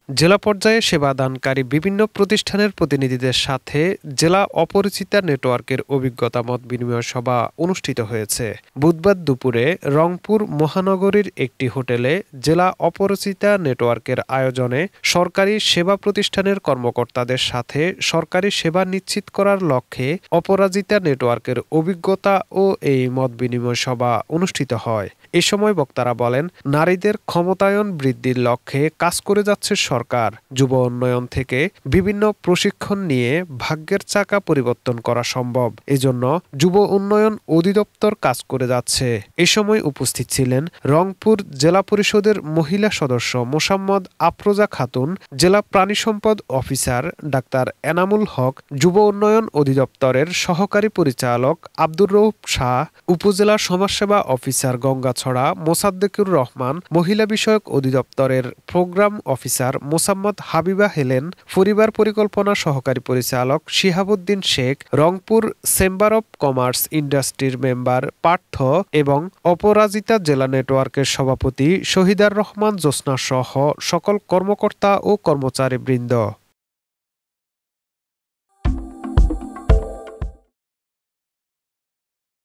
জেলা পর্যায়ে সেবাদানকারী বিভিন্ন প্রতিষ্ঠানের প্রতিনিধিদের সাথে জেলা অপরিচিতা নেটওয়ার্কের অভিজ্ঞতা মত বিনিময় সভা অনুষ্ঠিত হয়েছে। বুধবার দুপুরে রংপুর মহানগরীর একটি হোটেলে জেলা অপরিচিতা নেটওয়ার্কের আয়োজনে সরকারি সেবা প্রতিষ্ঠানের কর্মকর্তাদের সাথে সরকারি সেবা নিশ্চিত করার লক্ষ্যে অপরাজিতা নেটওয়ার্কের অভিজ্ঞতা ও এই মত বিনিময় সভা অনুষ্ঠিত হয়। এ সময় বক্তারা বলেন, নারীদের ক্ষমতায়ন বৃদ্ধির লক্ষ্যে কাজ করে যাচ্ছে সরকার। যুব উন্নয়ন থেকে বিভিন্ন প্রশিক্ষণ নিয়ে ভাগ্যের চাকা পরিবর্তন করা সম্ভব। এজন্য যুব উন্নয়ন অধিদপ্তর কাজ করে যাচ্ছে। এ সময় উপস্থিত ছিলেন রংপুর জেলা পরিষদের মহিলা সদস্য মোসাম্মদ আফরোজা খাতুন, জেলা প্রাণী সম্পদ অফিসার ডাক্তার এনামুল হক, যুব উন্নয়ন অধিদপ্তরের সহকারী পরিচালক আব্দুর রউফ শাহ, উপজেলা সমাজসেবা অফিসার গঙ্গাছড়া মোসাদ্দেকুর রহমান, মহিলা বিষয়ক অধিদপ্তরের program officer Mosammat Habiba Helen, পরিবার পরিকল্পনা সহকারী পরিচালক Shihabuddin Sheikh, Rangpur chamber of commerce ইন্ডাস্ট্রির মেম্বার পার্থ এবং অপরাজিতা জেলা নেটওয়ার্কের সভাপতি শহীদার রহমান জোসনা সহ সকল কর্মকর্তা ও কর্মচারীবৃন্দ।